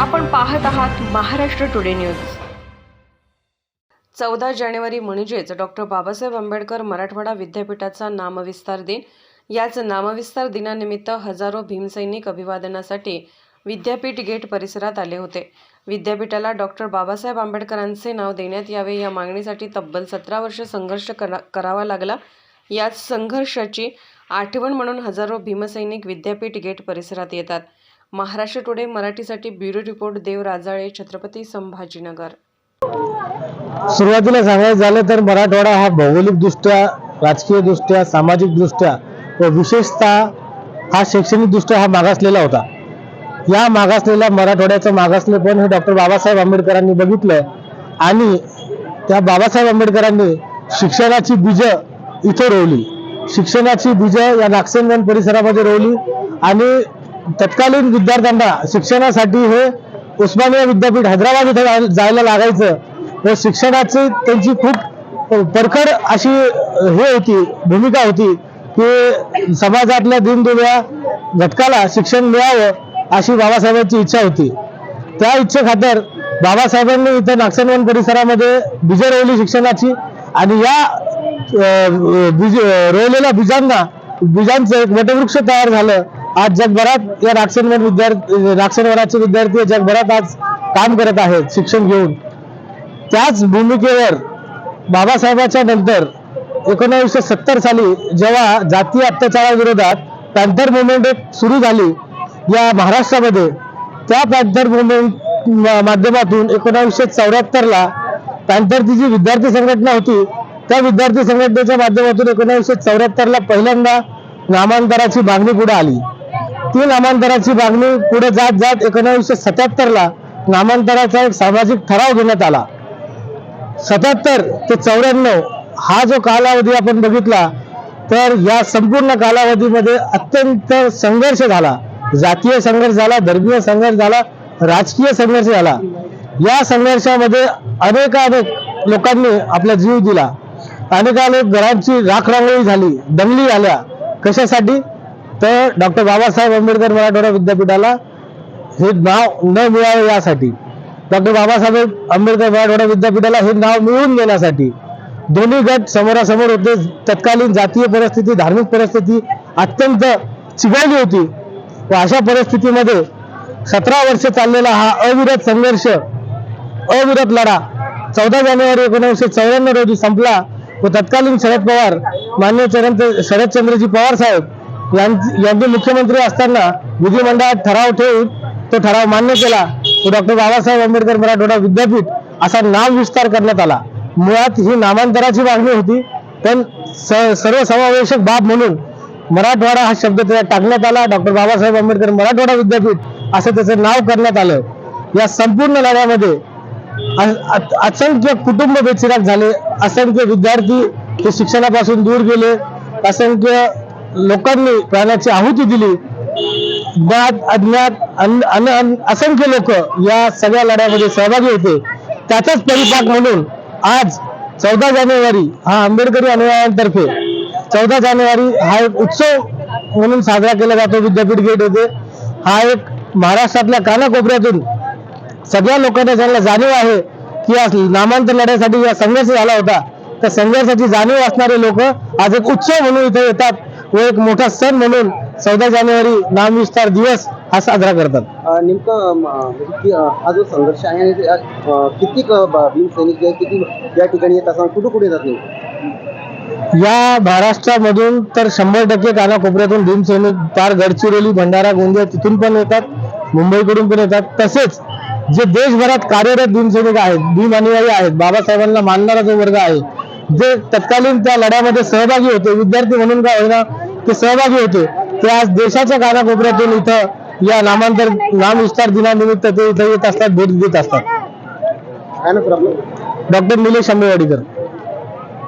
आपण पाहत आहात महाराष्ट्र टुडे न्यूज। 14 जानेवारी म्हणजेच डॉक्टर बाबासाहेब आंबेडकर मराठवाडा विद्यापीठाचा नामविस्तार दिन। याच नामविस्तार दिनानिमित्त हजारो भीमसैनिक अभिवादनासाठी विद्यापीठ गेट परिसरात आले होते। विद्यापीठाला डॉक्टर बाबासाहेब आंबेडकरांचे नाव देण्यात यावे या मागणीसाठी तब्बल 17 वर्ष संघर्ष करावा लागला। याच संघर्षाची आठवण म्हणून हजारो भीमसैनिक विद्यापीठ गेट परिसरात येतात। महाराष्ट्र टुडे मराठीसाठी ब्युरो रिपोर्ट देव राजाळे, छत्रपती संभाजीनगर। सुरुवातीला सांगायचं झालं तर मराठवाडा हा भौगोलिकदृष्ट्या, राजकीयदृष्ट्या, सामाजिकदृष्ट्या व विशेषतः हा शैक्षणिकदृष्ट्या हा मागासलेला होता। या मागासलेल्या मराठवाड्याचं मागासलेपण हे डॉक्टर बाबासाहेब आंबेडकरांनी बघितलं आणि त्या बाबासाहेब आंबेडकरांनी शिक्षणाची बीज इथे रोवली। शिक्षणाची बीज या नागसेनवन परिसरामध्ये रोवली आणि तत्कालीन विद्यार्थ्यांना शिक्षणासाठी हे उस्मानिया विद्यापीठ हैदराबाद इथे जायला लागायचं व शिक्षणाची त्यांची खूप परखड अशी हे होती, भूमिका होती की समाजातल्या दीनदुबळ्या घटकाला शिक्षण मिळावं अशी बाबासाहेबांची इच्छा होती। त्या इच्छेखातर बाबासाहेबांनी इथं नागसेनवन परिसरामध्ये बीज रोवली शिक्षणाची आणि या रोवलेल्या बीजांचं एक वटवृक्ष तयार झालं। आज जगभरात या नागसेनवनाचे विद्यार्थी जगभरात आज काम करत आहेत शिक्षण घेऊन। त्याच भूमिकेवर बाबासाहेबांच्या नंतर 1970 साली जेव्हा जातीय अत्याचाराविरोधात पॅन्थर मुवमेंट सुरू झाली या महाराष्ट्रामध्ये, त्या पॅन्थर मुवमेंट माध्यमातून 1974 ला पॅन्थरची जी विद्यार्थी संघटना होती त्या विद्यार्थी संघटनेच्या माध्यमातून 1974 ला पहिल्यांदा नामांतराची मागणी पुढे आली। ती नामांतराची मागणी पुढे जात जात 1977 ला नामांतराचा एक सामाजिक ठराव घेण्यात आला। 77 ते 94 हा जो कालावधी आपण बघितला तर या संपूर्ण कालावधीमध्ये अत्यंत संघर्ष झाला। जातीय संघर्ष झाला, धर्मीय संघर्ष झाला, राजकीय संघर्ष झाला। या संघर्षामध्ये अनेकानेक लोकांनी आपला जीव दिला, अनेकानेक घरांची राखरांगोळी झाली, दंगली झाल्या। कशासाठी? तर डॉक्टर बाबासाहेब आंबेडकर मराठवाडा विद्यापीठाला हे नाव न मिळावे यासाठी, डॉक्टर बाबासाहेब आंबेडकर मराठवाडा विद्यापीठाला हे नाव मिळवून देण्यासाठी दोन्ही गट समोरासमोर होते। तत्कालीन जातीय परिस्थिती, धार्मिक परिस्थिती अत्यंत चिघळली होती व अशा परिस्थितीमध्ये 17 वर्ष चाललेला हा अविरत संघर्ष, अविरत लढा 14 जानेवारी 1994 रोजी संपला व तत्कालीन शरद पवार, माननीय शरदचंद्रजी पवार साहेब यांनी मुख्यमंत्री असताना विधिमंडळात ठराव ठेवून तो ठराव मान्य केला व डॉक्टर बाबासाहेब आंबेडकर मराठवाडा विद्यापीठ असा नाम विस्तार करण्यात आला। मुळात ही नामांतराची मागणी होती, पण सर्वसमावेशक बाब म्हणून मराठवाडा हा शब्द त्याला टाकण्यात आला। डॉक्टर बाबासाहेब आंबेडकर मराठवाडा विद्यापीठ असं त्याचं नाव करण्यात आलं। या संपूर्ण लढ्यामध्ये असंख्य कुटुंब बेचिराख झाले, असंख्य विद्यार्थी हे शिक्षणापासून दूर गेले, असंख्य लोकांनी प्राणाची आहुती दिली, ज्ञात अज्ञात असंख्य लोक या सगळ्या लढ्यामध्ये सहभागी होते। त्याचाच परिपाक म्हणून आज 14 जानेवारी हा आंबेडकरी अनुयायांतर्फे 14 जानेवारी हा एक उत्सव म्हणून साजरा केला जातो विद्यापीठ गेट येथे। हा एक महाराष्ट्रातल्या कानाकोपऱ्यातून सगळ्या लोकांना ज्यांना जाणीव आहे की आज नामांतर लढ्यासाठी या संघर्ष झाला होता, त्या संघर्षाची जाणीव असणारे लोक आज एक उत्सव म्हणून इथे येतात व एक मोठा सण म्हणून 14 जानेवारी नामविस्तार दिवस हा साजरा करतात। नेमकं हा जो संघर्ष आहे किती भीमसैनिक किती या ठिकाणी येत असताना कुठे येतात? या महाराष्ट्रामधून तर 100% कानाकोपऱ्यातून भीमसैनिक पार गडचिरोली, भंडारा, गोंदिया तिथून पण येतात, मुंबईकडून पण येतात। तसेच जे देशभरात कार्यरत भीमसैनिक आहेत, भीम अनुयायी आहेत, बाबासाहेबांना मानणारा जो वर्ग आहे, जे तत्कालीन त्या लढ्यामध्ये सहभागी होते, विद्यार्थी म्हणून का होईना ते सहभागी होते, ते आज देशाच्या कानाकोपऱ्यातून इथं या नामविस्तार दिनानिमित्त ते इथं येत असतात, भेट देत असतात। काय ना प्रॉब्लेम? डॉक्टर निलेश आंबेवाडीकर।